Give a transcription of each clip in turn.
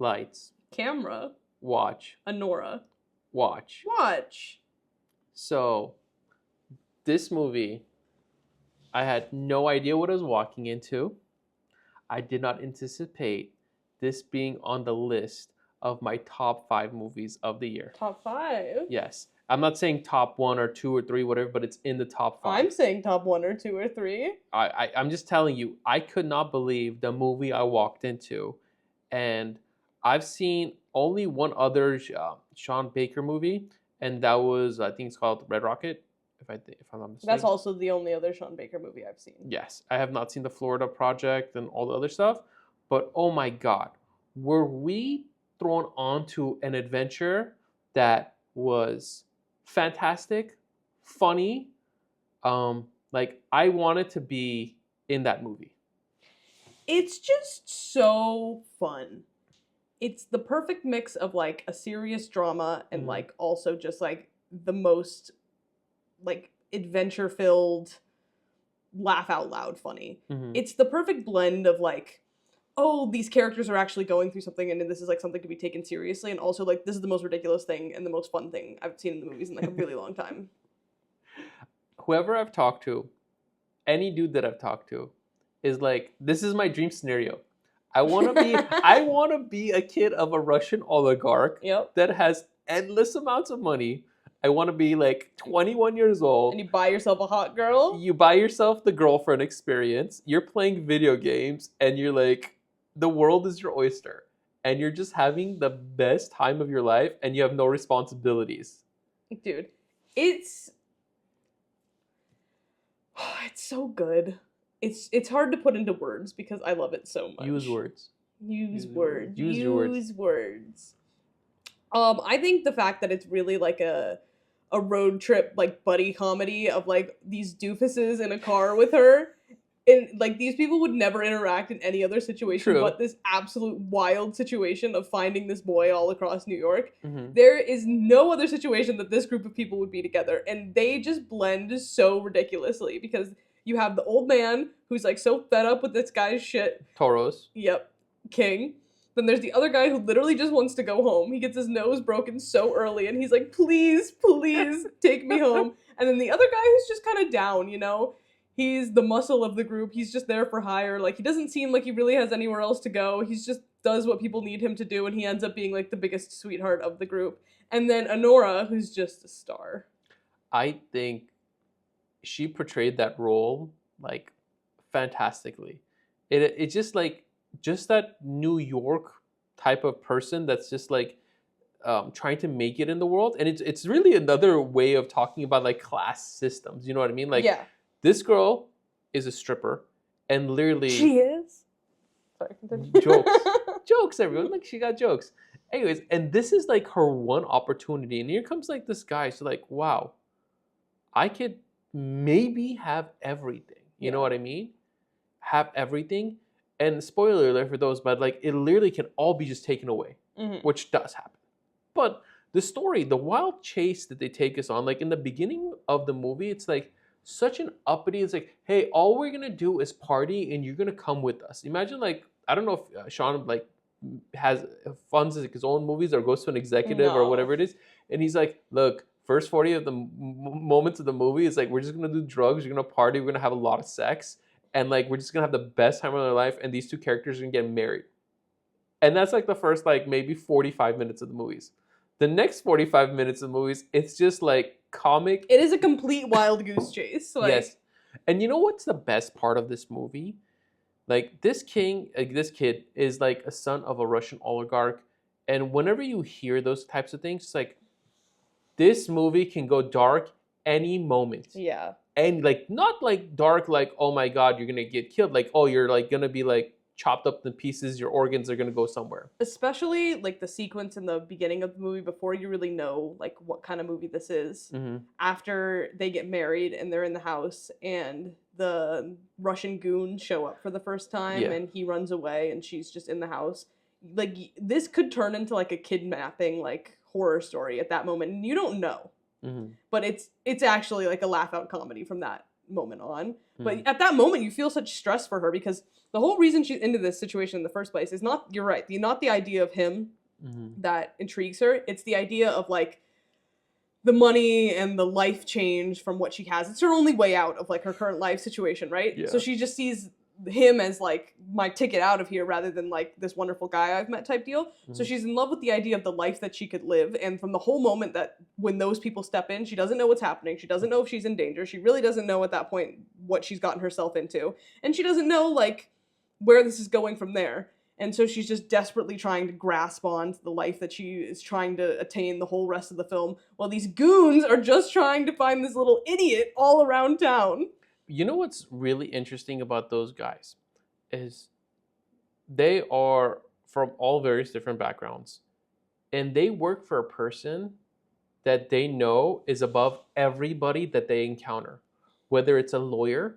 Lights. Camera. Watch. Anora. Watch. Watch. So, this movie, I had no idea what I was walking into. I did not anticipate this being on the list of my top 5 movies of the year. Top 5? Yes. I'm not saying top 1 or 2 or 3, whatever, but it's in the top 5. I'm saying top 1 or 2 or 3. I'm just telling you, I could not believe the movie I walked into. And I've seen only one other Sean Baker movie, and that was, I think it's called Red Rocket, if I'm not mistaken. That's also the only other Sean Baker movie I've seen. Yes. I have not seen the Florida Project and all the other stuff, but oh my God, were we thrown onto an adventure that was fantastic, funny, like I wanted to be in that movie. It's just so fun. It's the perfect mix of like a serious drama and like also just like the most like adventure filled, laugh out loud funny. It's the perfect blend of like, oh, these characters are actually going through something and this is like something to be taken seriously, and also like this is the most ridiculous thing and the most fun thing I've seen in the movies in like a really long time. Whoever I've talked to, any dude that I've talked to, is like, this is my dream scenario. I want to be a kid of a Russian oligarch that has endless amounts of money. I want to be like 21 years old. And you buy yourself a hot girl. You buy yourself the girlfriend experience. You're playing video games and you're like, the world is your oyster. And you're just having the best time of your life and you have no responsibilities. Dude, it's so good. It's hard to put into words because I love it so much. Use words. Use words. I think the fact that it's really like a road trip like buddy comedy of like these doofuses in a car with her, and like these people would never interact in any other situation but this absolute wild situation of finding this boy all across New York. There is no other situation that this group of people would be together, and they just blend so ridiculously because you have the old man who's like so fed up with this guy's shit. Toros. Yep. King. Then there's the other guy who literally just wants to go home. He gets his nose broken so early and he's like, please, please take me home. And then the other guy who's just kind of down, you know? He's the muscle of the group. He's just there for hire. Like, he doesn't seem like he really has anywhere else to go. He's just does what people need him to do, and he ends up being like the biggest sweetheart of the group. And then Anora, who's just a star. I think she portrayed that role like fantastically. It's just like that New York type of person that's just like trying to make it in the world, and it's really another way of talking about like class systems. You know what I mean? Like, this girl is a stripper, and literally she is. Sorry, jokes, everyone. Like, she got jokes. Anyways, and this is like her one opportunity, and here comes like this guy. So like, wow, I could maybe have everything. You know what I mean? Have everything. And spoiler alert for those, but like it literally can all be just taken away, which does happen. But the story, the wild chase that they take us on, like in the beginning of the movie, it's like such an uppity. It's like, hey, all we're gonna do is party, and you're gonna come with us. Imagine like, I don't know if Sean like has funds like his own movies or goes to an executive or whatever it is, and he's like, look, first 40 of the moments of the movie is like, we're just gonna do drugs, we're gonna party, we're gonna have a lot of sex. And like, we're just gonna have the best time of our life, and these two characters are gonna get married. And that's like the first like maybe 45 minutes of the movies. The next 45 minutes of the movies, it's just like comic. It is a complete wild goose chase. Like... Yes. And you know what's the best part of this movie? Like, this kid is like a son of a Russian oligarch. And whenever you hear those types of things, it's like, this movie can go dark any moment. Yeah. And like, not like dark, like, oh my God, you're gonna get killed. Like, oh, you're like gonna be like chopped up in pieces. Your organs are gonna go somewhere. Especially like the sequence in the beginning of the movie before you really know like what kind of movie this is. After they get married and they're in the house and the Russian goons show up for the first time and he runs away and she's just in the house. Like, this could turn into like a kidnapping like horror story at that moment, and you don't know. But it's actually like a laugh out comedy from that moment on. But at that moment, you feel such stress for her because the whole reason she's into this situation in the first place is not, you're right, not the idea of him that intrigues her. It's the idea of like the money and the life change from what she has. It's her only way out of like her current life situation, right? Yeah. So she just sees him as like my ticket out of here rather than like this wonderful guy I've met type deal. So she's in love with the idea of the life that she could live. And from the whole moment that when those people step in, she doesn't know what's happening. She doesn't know if she's in danger. She really doesn't know at that point what she's gotten herself into. And she doesn't know like where this is going from there. And so she's just desperately trying to grasp on to the life that she is trying to attain the whole rest of the film, while these goons are just trying to find this little idiot all around town. You know what's really interesting about those guys is they are from all various different backgrounds, and they work for a person that they know is above everybody that they encounter, whether it's a lawyer,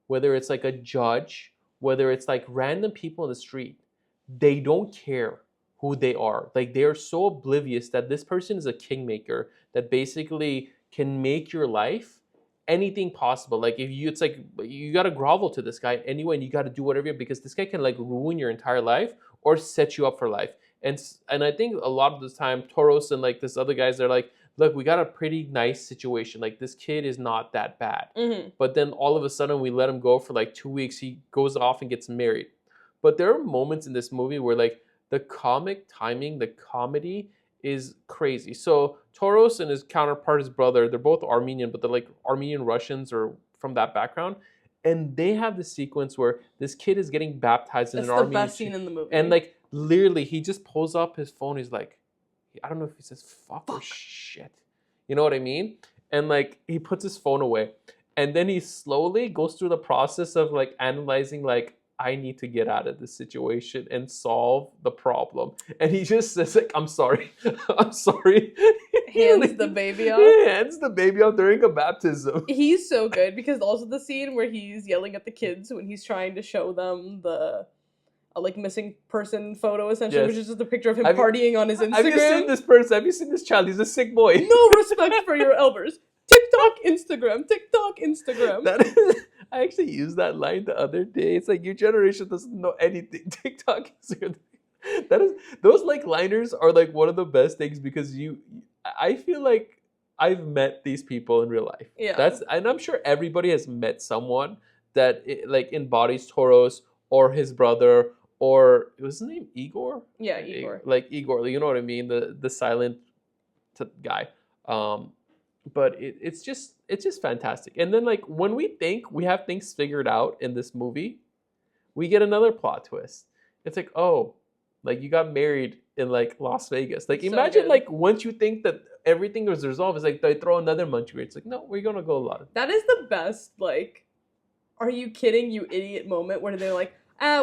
whether it's like a judge, whether it's like random people in the street. They don't care who they are. Like, they are so oblivious that this person is a kingmaker that basically can make your life anything possible. Like, if you, it's like you got to grovel to this guy anyway, and you got to do whatever, because this guy can like ruin your entire life or set you up for life. And I think a lot of the time Toros and like this other guys, they're like, look, we got a pretty nice situation. Like, this kid is not that bad. But then all of a sudden we let him go for like 2 weeks. He goes off and gets married. But there are moments in this movie where like the comic timing, the comedy is crazy. So Toros and his counterpart, his brother, they're both Armenian, but they're like Armenian Russians or from that background. And they have the sequence where this kid is getting baptized in an Armenian. That's the best scene in the movie. And like literally he just pulls up his phone. He's like, I don't know if he says fuck or shit. You know what I mean? And like he puts his phone away. And then he slowly goes through the process of like analyzing like, I need to get out of this situation and solve the problem. And he just says like, I'm sorry. I'm sorry. Hands the baby off. He hands the baby off during a baptism. He's so good because also the scene where he's yelling at the kids when he's trying to show them the like missing person photo essentially, which is just a picture of him partying on his Instagram. Have you seen this person? Have you seen this child? He's a sick boy. No respect for your elders. TikTok, Instagram. TikTok, Instagram. That is, I actually used that line the other day. It's like, your generation doesn't know anything. TikTok, Instagram. That is, those like liners are like one of the best things because I feel like I've met these people in real life. Yeah. And I'm sure everybody has met someone that like embodies Toros or his brother, or was his name Igor? Yeah, Igor. Like Igor, you know what I mean? The silent guy. But it's just fantastic. And then like when we think we have things figured out in this movie, we get another plot twist. It's like, oh, like you got married in like Las Vegas. Like imagine like once you think that everything was resolved, it's like they throw another munchie. It's like, no, we're gonna go a lot. That is the best, like, are you kidding, you idiot moment where they're like,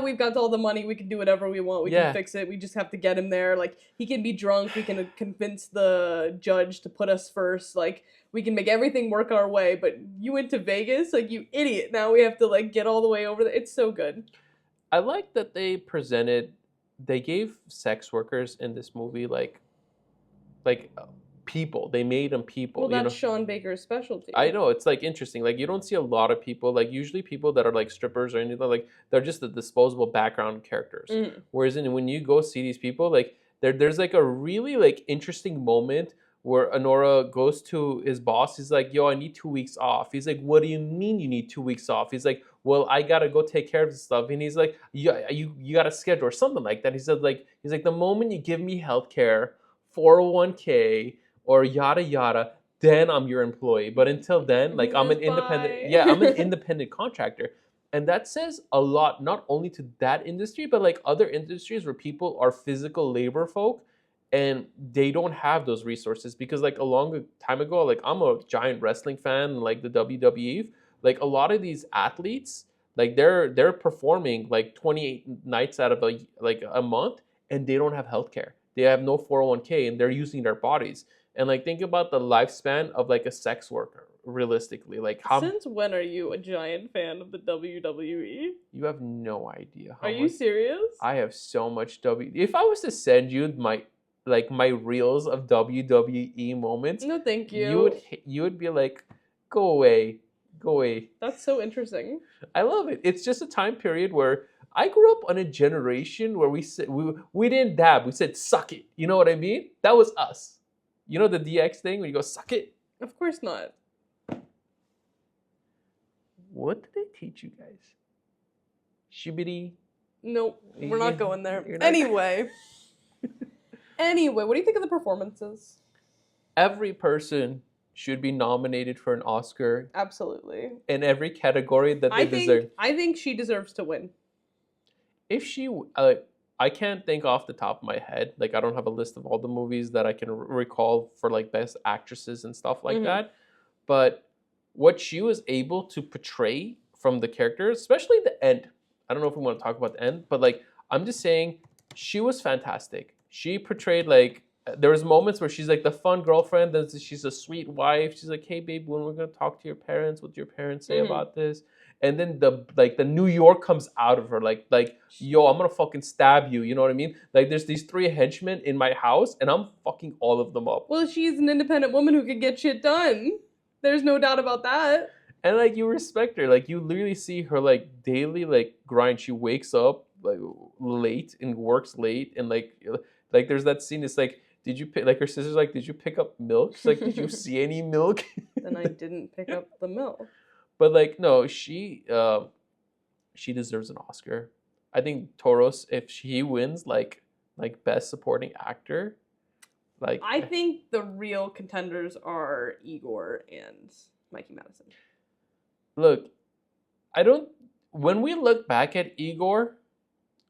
we've got all the money, we can do whatever we want, we can fix it, we just have to get him there. Like, he can be drunk, we can convince the judge to put us first, like, we can make everything work our way, but you went to Vegas? Like, you idiot, now we have to, like, get all the way over there. It's so good. I like that they gave sex workers in this movie, like people. They made them people. Well, that's Sean Baker's specialty. I know, it's like interesting. Like you don't see a lot of people, like usually people that are like strippers or anything, like they're just the disposable background characters. Whereas when you go see these people, like there's like a really like interesting moment where Anora goes to his boss. He's like, yo, I need 2 weeks off. He's like, what do you mean you need 2 weeks off? He's like, well, I gotta go take care of this stuff. And he's like, you gotta schedule or something like that. He said like, he's like, the moment you give me healthcare, 401k, or yada yada, then I'm your employee. But until then, like I'm an independent, I'm an independent contractor. And that says a lot, not only to that industry, but like other industries where people are physical labor folk and they don't have those resources. Because like a long time ago, like I'm a giant wrestling fan, like the WWE, like a lot of these athletes, like they're performing like 28 nights out of a month, and they don't have healthcare. They have no 401k, and they're using their bodies. And like think about the lifespan of like a sex worker realistically. Like how Since when are you a giant fan of the WWE? You have no idea. Are you serious? I have so much If I was to send you my reels of WWE moments, no, thank you. You would be like, go away. Go away. That's so interesting. I love it. It's just a time period where I grew up on a generation where we said we didn't dab. We said suck it. You know what I mean? That was us. You know the DX thing when you go suck it? Of course not. What did they teach you guys? Shibbity. Nope, we're not going there. You're not- Anyway, what do you think of the performances? Every person should be nominated for an Oscar Absolutely. in every category that they deserve. I think she deserves to win. If she, I can't think off the top of my head. Like, I don't have a list of all the movies that I can recall for like best actresses and stuff like that. But what she was able to portray from the character, especially the end. I don't know if we want to talk about the end, but like, I'm just saying, she was fantastic. She portrayed like, there was moments where she's like the fun girlfriend, then she's a sweet wife. She's like, hey babe, when we're gonna talk to your parents, what do your parents say about this? And then the New York comes out of her, like yo, I'm gonna fucking stab you. You know what I mean? Like there's these 3 henchmen in my house, and I'm fucking all of them up. Well, she's an independent woman who can get shit done. There's no doubt about that. And like you respect her, like you literally see her like daily like grind. She wakes up like late and works late, and like there's that scene. It's like, did you pick, like her sister's like, did you pick up milk? She's like, did you see any milk? And I didn't pick up the milk. But like, no, she deserves an Oscar. I think Toros, if he wins like best supporting actor, like I think the real contenders are Igor and Mikey Madison. Look, when we look back at Igor,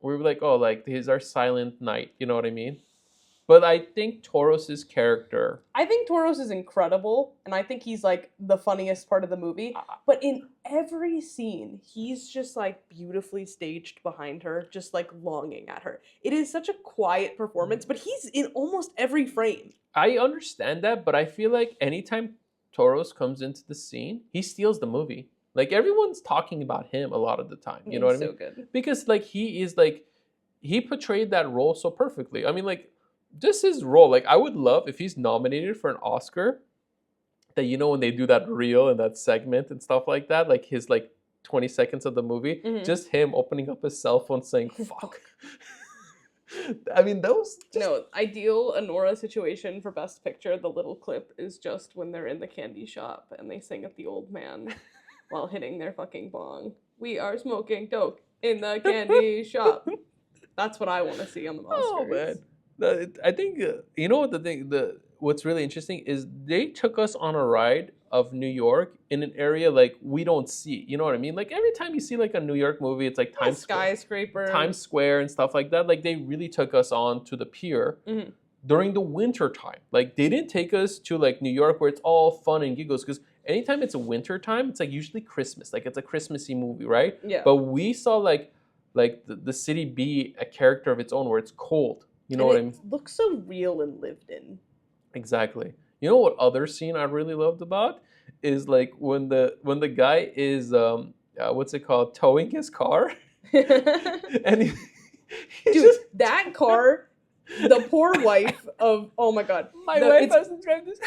we were like, oh, like he's our silent knight, you know what I mean? But I think Toros's character, I think Toros is incredible, and I think he's like the funniest part of the movie. But in every scene, he's just like beautifully staged behind her, just like longing at her. It is such a quiet performance, but he's in almost every frame. I understand that, but I feel like anytime Toros comes into the scene, he steals the movie. Like everyone's talking about him a lot of the time. You know what I mean? So good. Because like he portrayed that role so perfectly. I mean, like just his role. Like I would love if he's nominated for an Oscar. That, you know, when they do that reel and that segment and stuff like that, like his like 20 seconds of the movie, just him opening up his cell phone saying "fuck." I mean, that was No, ideal Anora situation for Best Picture. The little clip is just when they're in the candy shop and they sing at the old man while hitting their fucking bong. We are smoking dope in the candy shop. That's what I want to see on the Oscars. Oh man, I think you know what what's really interesting is they took us on a ride of New York in an area like we don't see. You know what I mean? Like every time you see like a New York movie, it's like Times Square and stuff like that. Like they really took us on to the pier during the winter time. Like they didn't take us to like New York where it's all fun and giggles, because anytime it's a winter time, it's like usually Christmas. Like it's a Christmassy movie, right? Yeah. But we saw like the city be a character of its own where it's cold. You know what I mean? It looks so real and lived in. Exactly. You know what other scene I really loved about is like when the guy is what's it called, towing his car, and he Dude, just, that car, the poor wife of, oh my god, my wife doesn't drive this.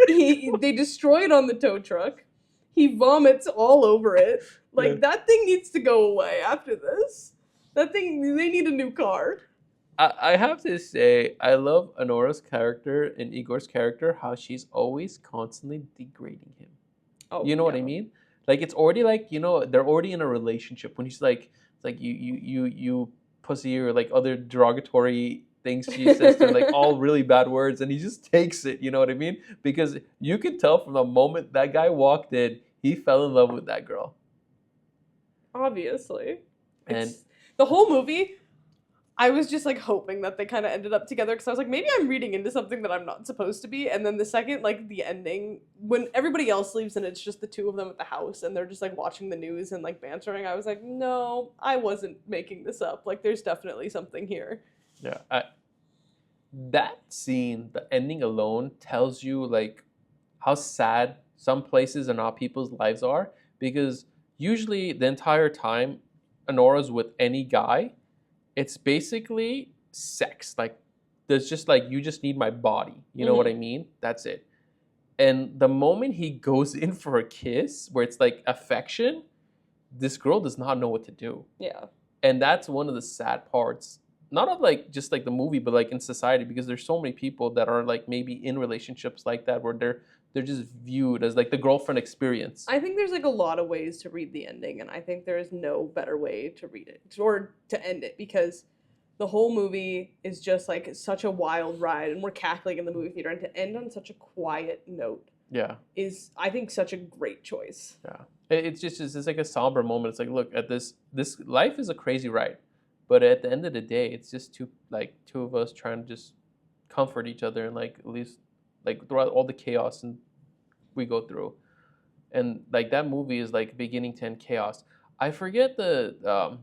They destroy it on the tow truck. He vomits all over it. Like that thing needs to go away after this. That thing, they need a new car. I have to say, I love Anora's character and Igor's character, how she's always constantly degrading him. Oh, you know what I mean? Like it's already like, you know, they're already in a relationship when he's like, it's like you pussy, or like other derogatory things she says to her, like all really bad words, and he just takes it, you know what I mean? Because you could tell from the moment that guy walked in, he fell in love with that girl. Obviously. And the whole movie, I was just like hoping that they kind of ended up together, because I was like, maybe I'm reading into something that I'm not supposed to be. And then the second, like the ending, when everybody else leaves and it's just the two of them at the house and they're just like watching the news and like bantering, I was like, no, I wasn't making this up. Like there's definitely something here. Yeah, that scene, the ending alone tells you like how sad some places and how people's lives are, because usually the entire time Anora's with any guy, it's basically sex. Like there's just like, you just need my body. You know what I mean? That's it. And the moment he goes in for a kiss, where it's like affection, this girl does not know what to do. Yeah. And that's one of the sad parts, not of like just like the movie, but like in society, because there's so many people that are like maybe in relationships like that, where they're just viewed as like the girlfriend experience. I think there's like a lot of ways to read the ending, and I think there is no better way to read it or to end it, because the whole movie is just like such a wild ride, and we're cackling in the movie theater, and to end on such a quiet note is, I think, such a great choice. Yeah. It's like a somber moment. It's like, look, at this life is a crazy ride, but at the end of the day, it's just two of us trying to just comfort each other, and like at least like throughout all the chaos and we go through. And like that movie is like beginning to end chaos. I forget the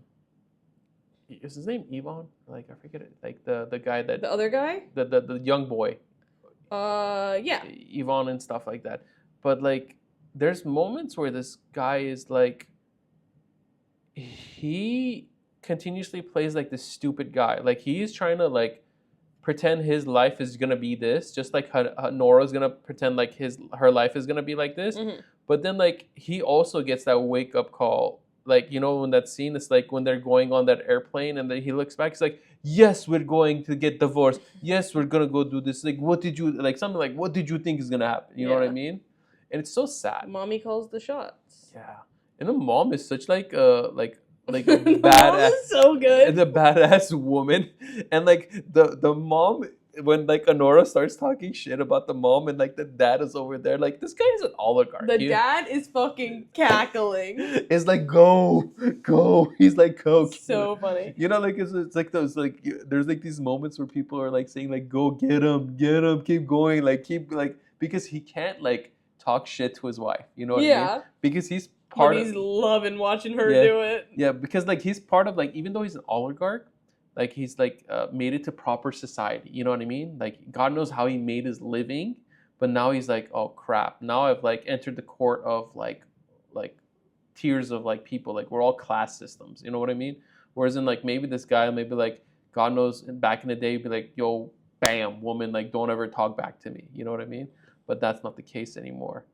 is his name Ivan? Like I forget it. Like the guy that The other guy? the young boy. Yeah. Ivan and stuff like that. But like there's moments where this guy is like, he continuously plays like this stupid guy. Like he's trying to like pretend his life is gonna be this, just like Nora's gonna pretend like her life is gonna be like this. Mm-hmm. But then like he also gets that wake up call. Like, you know, in that scene, it's like when they're going on that airplane and then he looks back, he's like, yes, we're going to get divorced. Yes, we're gonna go do this. Like, what did you think is gonna happen? You know what I mean? And it's so sad. Mommy calls the shots. Yeah. And the mom is such like a badass, so good. the badass woman. And like the mom, when like Anora starts talking shit about the mom, and like the dad is over there, like this guy is an oligarch. The dad is fucking cackling. It's like go. He's like go. So funny. You know, like it's like those like there's like these moments where people are like saying like go get him, keep going, like keep like, because he can't like talk shit to his wife. You know what I mean? Because he's he's loving watching her do it. Yeah, because like he's part of like, even though he's an oligarch, like he's like made it to proper society. You know what I mean? Like God knows how he made his living, but now he's like, oh crap! Now I've like entered the court of like tiers of like people. Like we're all class systems. You know what I mean? Whereas in like maybe this guy, maybe like God knows back in the day, he'd be like, yo, bam, woman, like don't ever talk back to me. You know what I mean? But that's not the case anymore.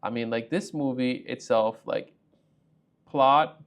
I mean, like this movie itself, like plot,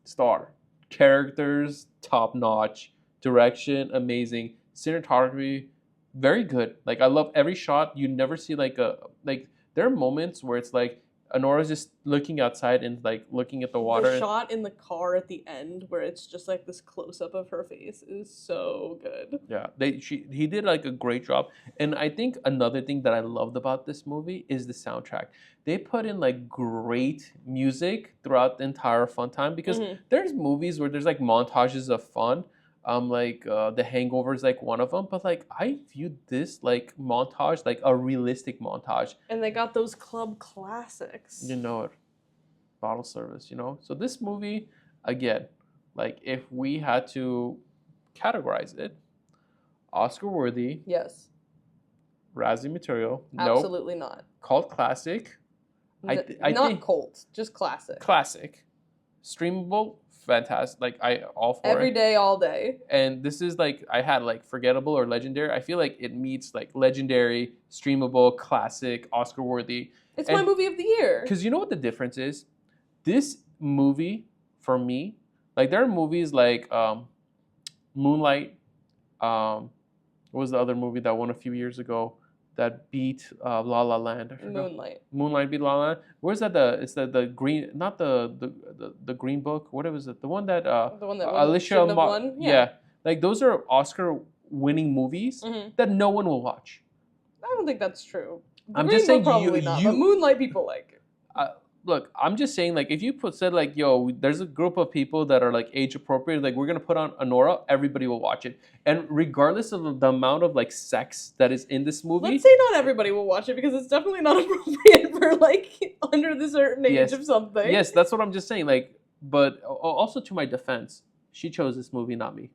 star, characters, top notch, direction, amazing, cinematography, very good. Like I love every shot. You never see like there are moments where it's like Anora's just looking outside and like looking at the water. The shot in the car at the end where it's just like this close up of her face is so good. Yeah, he did like a great job. And I think another thing that I loved about this movie is the soundtrack. They put in like great music throughout the entire fun time, because there's movies where there's like montages of fun. Like The Hangover is like one of them, but like I viewed this like montage like a realistic montage. And they got those club classics. You know it, bottle service. You know, so this movie again, like if we had to categorize it, Oscar worthy. Yes. Razzie material. Absolutely not. Cult classic. I not think cult, just classic. Classic. Streamable. Fantastic. Like all for every it. day, all day. And this is like, I had like forgettable or legendary. I feel like it meets like legendary, streamable, classic, Oscar worthy. It's my movie of the year. Because you know what the difference is? This movie, for me, like there are movies like Moonlight. What was the other movie that won a few years ago that beat La La Land? I forgot. Moonlight beat La La Land. Where's that? It's the green, not the Green Book. What was it? The one that Alicia won? Yeah, like those are Oscar-winning movies that no one will watch. I don't think that's true. I'm just saying, probably not. But Moonlight people like it. Look, I'm just saying, like, if you said, like, yo, there's a group of people that are, like, age appropriate, like, we're going to put on Anora, everybody will watch it. And regardless of the amount of, like, sex that is in this movie. Let's say not everybody will watch it, because it's definitely not appropriate for, like, under the certain age of something. Yes, that's what I'm just saying. Like, but also to my defense, she chose this movie, not me.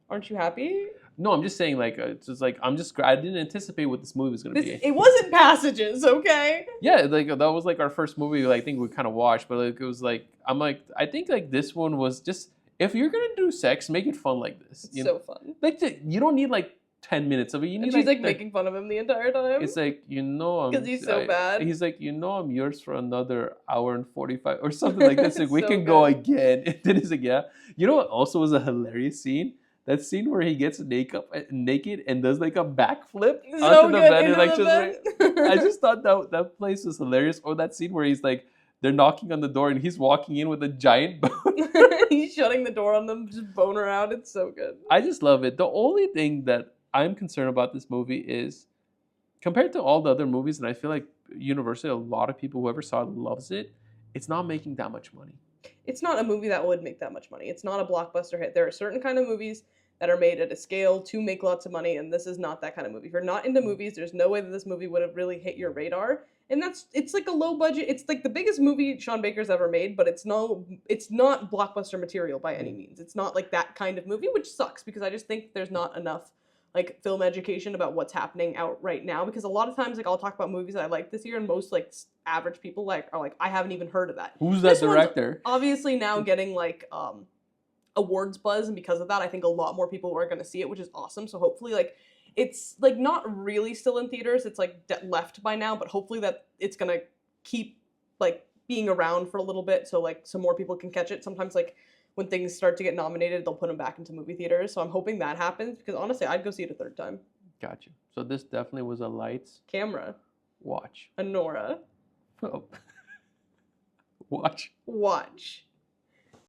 Aren't you happy? No, I'm just saying, like, it's just like, I didn't anticipate what this movie was going to be. It wasn't Passages, okay? Yeah, like, that was, like, our first movie, like, I think we kind of watched, but, like, it was, like, I think, like, this one was just, if you're going to do sex, make it fun like this. It's so fun. Like, you don't need, like, 10 minutes of it. You need And she's like the- making fun of him the entire time. It's like, I'm... 'Cause he's so bad. He's like, I'm yours for another hour and 45 or something like this. Like, we So can go good. again. And then he's like, yeah. You know what also was a hilarious scene? That scene where he gets naked and does like a backflip So onto the good, bed. And into like, the just bed. I just thought that place was hilarious. Or that scene where he's like, they're knocking on the door and he's walking in with a giant bone. He's shutting the door on them, just bone around. It's so good. I just love it. The only thing that I'm concerned about this movie is compared to all the other movies, and I feel like universally a lot of people, whoever saw it loves it, it's not making that much money. It's not a movie that would make that much money. It's not a blockbuster hit. There are certain kind of movies that are made at a scale to make lots of money, and this is not that kind of movie. If you're not into movies, there's no way that this movie would have really hit your radar. And it's like a low budget. It's like the biggest movie Sean Baker's ever made, but it's not blockbuster material by any means. It's not like that kind of movie, which sucks because I just think there's not enough like film education about what's happening out right now. Because a lot of times, like I'll talk about movies that I like this year, and most like average people are like I haven't even heard of that. Who's that This one's director? obviously now getting like awards buzz, and because of that I think a lot more people are going to see it, which is awesome. So hopefully like it's like not really still in theaters, it's like left by now, but hopefully that it's going to keep like being around for a little bit so like some more people can catch it. Sometimes like when things start to get nominated, they'll put them back into movie theaters, so I'm hoping that happens because honestly I'd go see it a third time. Gotcha. So this definitely was a lights Camera. watch. Anora. Oh. Watch.